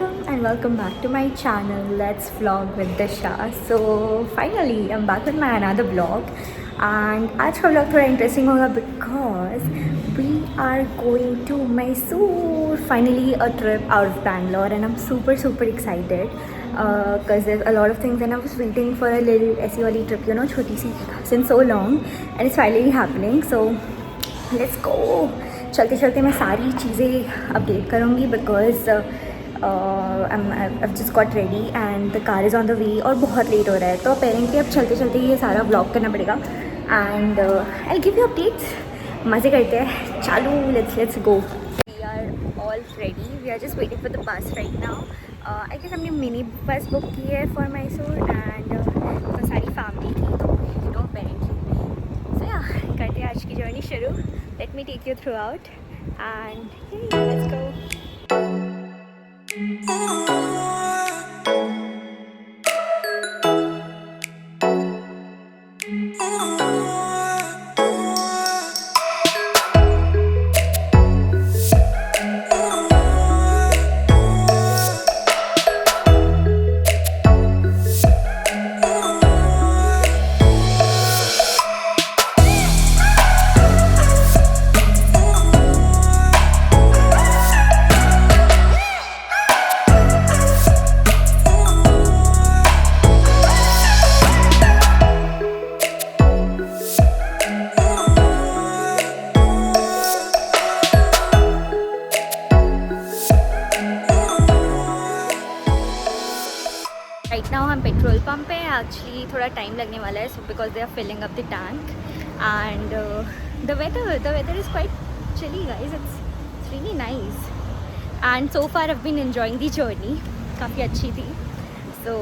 welcome back to my channel. Let's vlog with Disha. So finally I'm back with my another vlog and आज का vlog थोड़ा interesting होगा because we are going to Mysore. Finally a trip out of Bangalore and I'm super excited because there's a lot of things and I was waiting for a little ऐसी वाली trip, you know, छोटी सी since so long and it's finally happening. So let's go. चलते चलते मैं सारी चीज़ें update करूँगी because I've just got ready and the car is on the way और बहुत लेट हो रहा है तो अपेरेंटली अब चलते चलते ये सारा व्लॉग करना पड़ेगा and I give you updates. मज़े करते हैं. चालू. Let's go. We are all ready. We are just waiting for the bus right now. I guess हमने मिनी बस बुक की है फॉर मैसूर एंड तो सारी फैमिली थी तो यू नो अपेरेंटली सो या करते हैं आज की जर्नी शुरू. Let me take you throughout and hey, let's go. Right now हम पेट्रोल पम्प पे एक्चुअली थोड़ा टाइम लगने वाला है because they are filling up the tank and the weather is quite chilly guys. It's really nice and so far I been enjoying the journey. काफ़ी अच्छी थी. So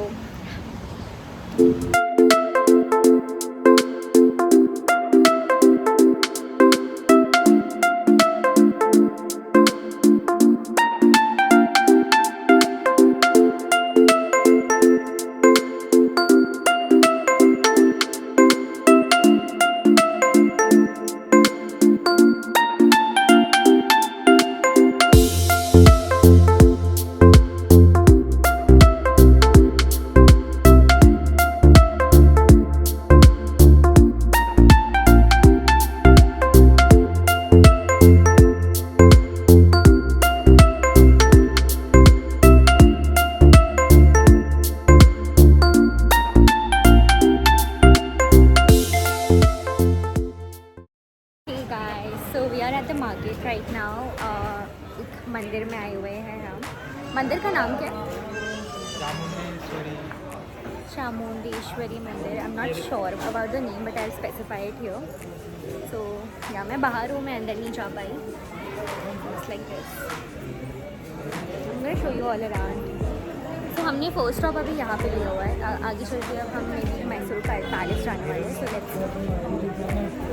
market right now. एक मंदिर में आए हुए हैं हम. मंदिर का नाम क्या है? चामुंडेश्वरी मंदिर. I am not sure about the name but I specify it here. So yeah मैं बाहर हूँ, मैं अंदर नहीं जा पाई. It's like this. I will show you all around. तो हमने फर्स्ट स्टॉप अभी यहाँ पे लिया हुआ है. आगे चल के अब हम मेरी मैसूर पैलेस जाने वाले हैं. सो लेट्स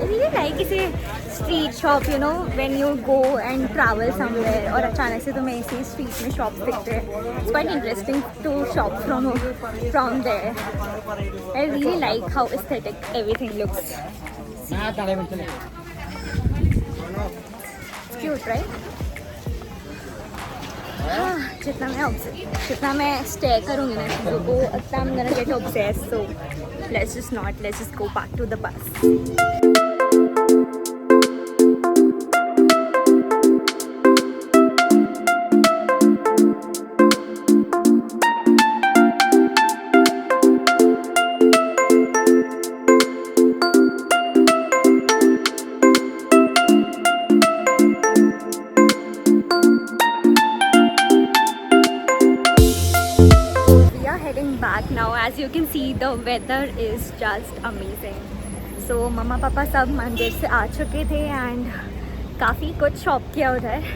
रियली लाइक इसे street shop, you know when you go and travel somewhere और अचानक से तुम्हें ऐसे स्ट्रीट में शॉप्स दिखते हैं. It's quite interesting to shop from there. I really like how aesthetic everything looks. Cute right. जितना मैं स्टे करूँगी ना चीज़ों को उतना I'm gonna get obsessed. So let's just go back to the bus. Back now, as you can see the weather is just amazing. So मम्मा पापा सब मंदिर से आ चुके थे and काफ़ी कुछ शॉप किया उधर.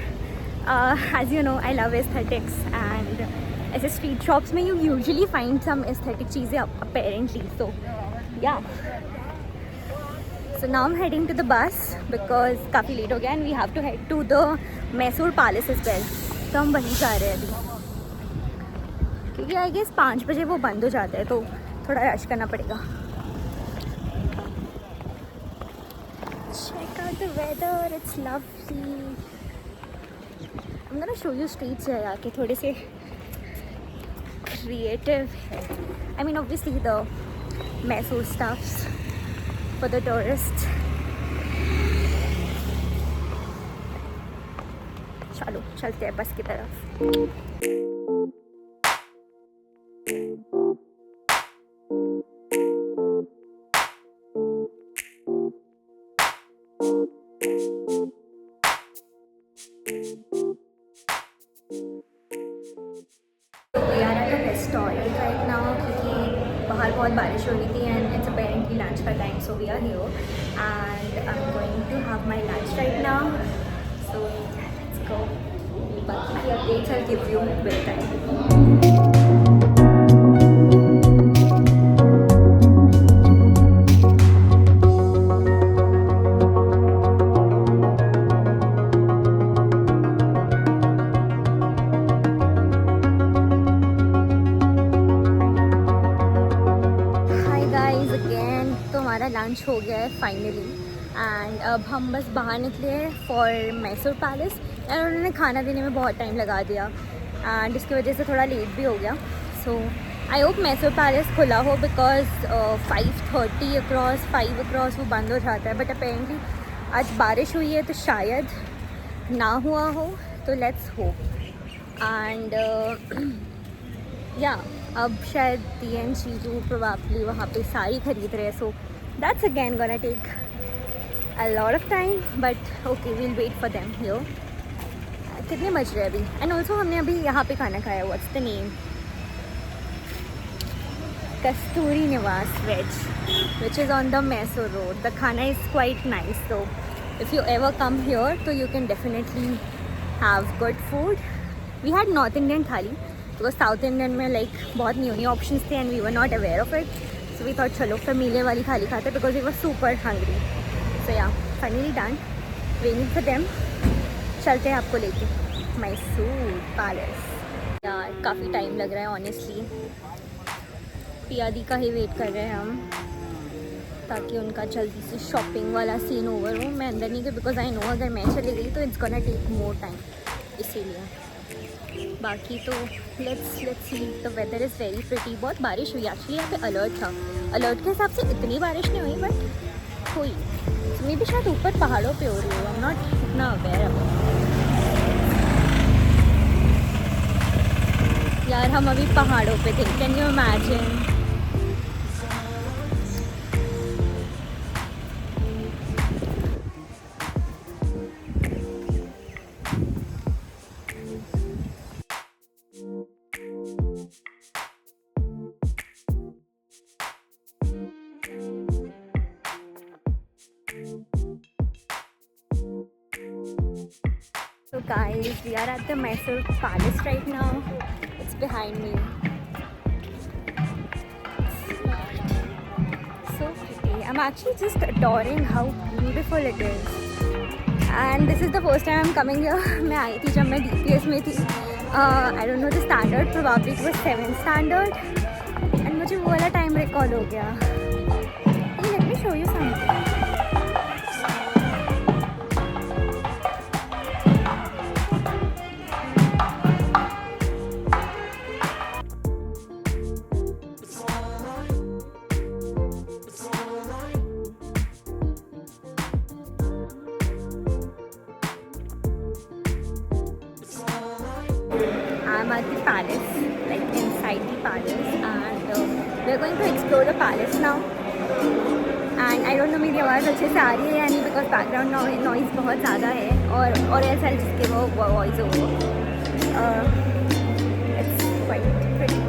As you know I love aesthetics and ऐसे स्ट्रीट शॉप्स में you usually find some aesthetic चीज़ें apparently. So yeah. So now I'm heading to the bus because काफ़ी लेट हो गया and we have to head to the Mysore Palace as well. तो हम वहीं जा रहे हैं अभी क्योंकि आई गेस 5 बजे वो बंद हो जाता है तो थोड़ा रश करना पड़ेगा. Check out the weather, it's lovely. I'm gonna show you streets है यहाँ के थोड़े से क्रिएटिव है. I mean obviously the Mysore stuffs for the tourists. चलो चलते हैं बस की तरफ. We are at a restaurant right now क्योंकि बाहर बहुत बारिश हो रही थी and it's apparently lunch का time, so we are here and I'm going to have my lunch right now. So let's go. बाकी की updates I'll give you with time. Lunch हो गया है फाइनली एंड अब हम बस बाहर निकले हैं फॉर मैसूर पैलेस एंड उन्होंने खाना देने में बहुत टाइम लगा दिया एंड इसकी वजह से थोड़ा लेट भी हो गया. सो आई होप मैसूर पैलेस खुला हो बिकॉज 5:30 अक्रॉस 5 अक्रॉस वो बंद हो जाता है. बट अपेरेंटली आज बारिश हुई है तो शायद ना हुआ हो, तो लेट्स होप. एंड या अब शायद टी एंड चीजू प्रोबेबली वहाँ पे साड़ी खरीद रहे हैं. सो that's again gonna take a lot of time, but okay, we'll wait for them here. कितने बज रहे हैं अभी? एंड ऑल्सो हमने अभी यहाँ पे खाना खाया. What's the name? Kasturi Niwas which which is on the Mysore road. The khana is quite nice, so if you ever come here तो you can definitely have good food. We had North Indian thali because South Indian में like बहुत new options थे and we were not aware of it. So we thought चलो familiar वाली थाली खाते because we were super hungry. So yeah, finally done. Waiting for them. चलते हैं आपको लेके मैसूर पैलेस. यार काफ़ी टाइम लग रहा है ऑनेस्टली. पियादी का ही वेट कर रहे हैं हम ताकि उनका जल्दी से शॉपिंग वाला सीन ओवर हो. मैं अंदर नहीं गई बिकॉज आई नो अगर मैं चली गई तो it's gonna take more time, इसीलिए. बाकी तो let's see. The weather is very pretty. बहुत बारिश हुई एक्चुअली. यहाँ पे अलर्ट था. अलर्ट के हिसाब से इतनी बारिश नहीं हुई बट हुई. मे भी शायद ऊपर पहाड़ों पे हो रही हो. आई एम नॉट इतना अवेयर अब. यार हम अभी पहाड़ों पे थे. Can you imagine? So guys, we are at the Mysore Palace right now. It's behind me. So pretty. I'm actually just adoring how beautiful it is. And this is the first time I'm coming here. मैं आई थी जब मैं DPS में थी. I don't know the standard. Probably it was 7th standard. And मुझे वो वाला time recall हो गया. Let me show you something. I'm at the palace, like inside the palace, and we're going to explore the palace now. And I don't know मेरी आवाज़ अच्छे से आ रही है या नहीं because background noise बहुत ज़्यादा है और ऐसा है जिसके वो वॉइस हो. It's quite pretty.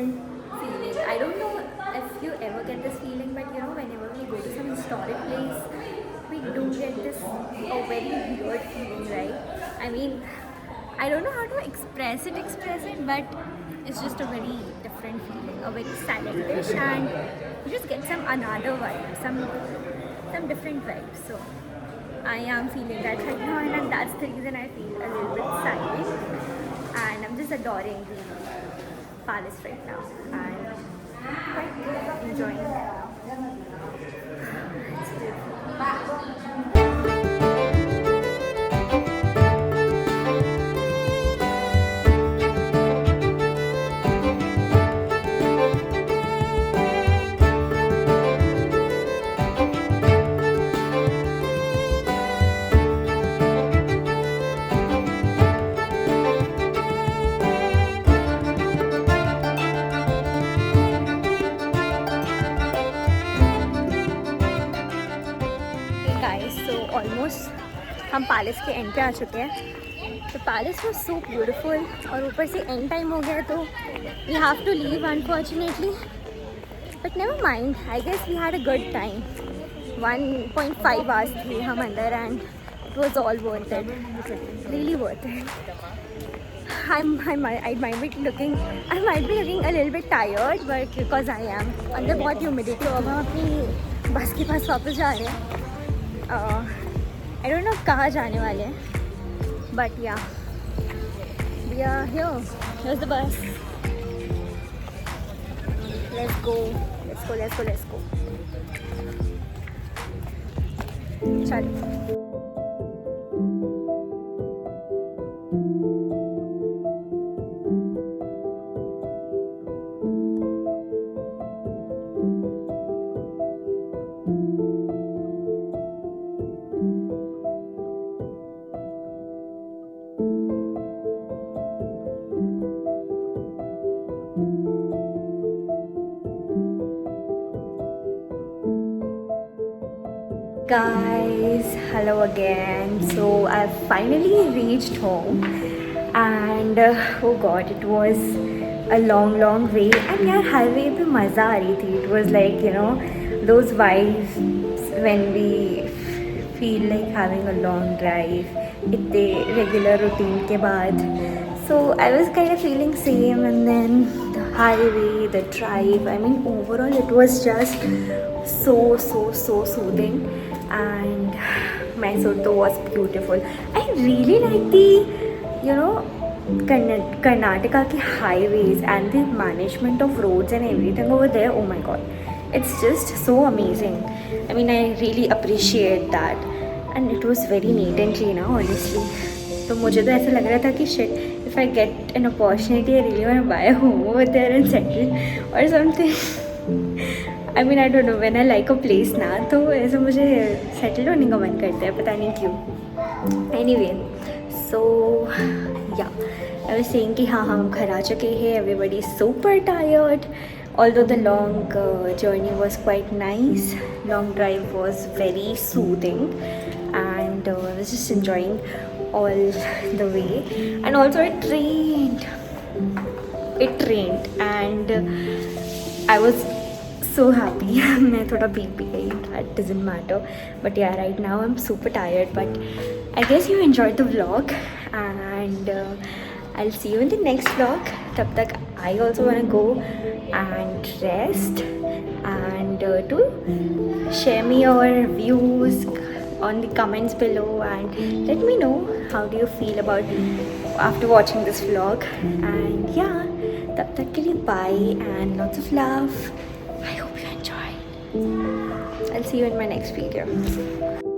different feeling. I don't know if you ever get this feeling, but you know, whenever we go to some historic place, we do get this a very weird feeling, right? I mean, I don't know how to express it, but it's just a very different feeling, a very stylish, and you just get some another vibe, some different vibe. So I am feeling that right now, and that's the reason I feel a little bit silent, and I'm just adoring the palace right now, and quite enjoying it. Guys, so almost हम palace के and पे आ चुके हैं. तो palace was so beautiful और ऊपर से and time हो गया तो we have to leave unfortunately, but never mind. I guess we had a good time. 1.5 hours थे हम अंदर and it was all worth it, really worth it. I might be looking a little bit tired, but because I am अंदर बहुत humidity. तो अब हम अपनी बस के पास वापस जा रहे हैं. I don't know कहाँ जाने वाले हैं, but yeah, we are here. Here's the bus. Let's go. चलो. Guys, hello again. So I've finally reached home, and oh god, it was a long way. And यार highway पे मज़ा आ रही थी. It was like, you know, those vibes when we feel like having a long drive इतने regular routine के बाद. So I was kind of feeling same, and then the highway, the drive, I mean overall it was just so soothing. And Mysore was beautiful. I really like the, you know, Karnataka ki highways and the management of roads and everything over there. Oh my god, it's just so amazing. I mean, I really appreciate that, and it was very neat and clean, honestly. तो मुझे तो ऐसा लग रहा था कि shit, if I get an opportunity, I really want to buy a home over there and settle or something. I mean, I don't know, when I like a place ना, तो ऐसे मुझे सेटल होने का मन करता है, पता नहीं क्यों. Anyway, so yeah, I was saying कि हाँ हम घर आ चुके हैं. Everybody is super tired. Although the long journey was quite nice, long drive was very soothing, and I was just enjoying all the way. And also it rained, and I was so happy. मैं थोड़ा भीग भी गई. That doesn't matter. But yeah, right now I'm super tired. But I guess you enjoyed the vlog, and I'll see you in the next vlog. तब तक I also wanna go and rest, and to share me your views on the comments below, and let me know how do you feel about after watching this vlog. And yeah, तब तक के लिए bye and lots of love. I hope you enjoyed. I'll see you in my next video.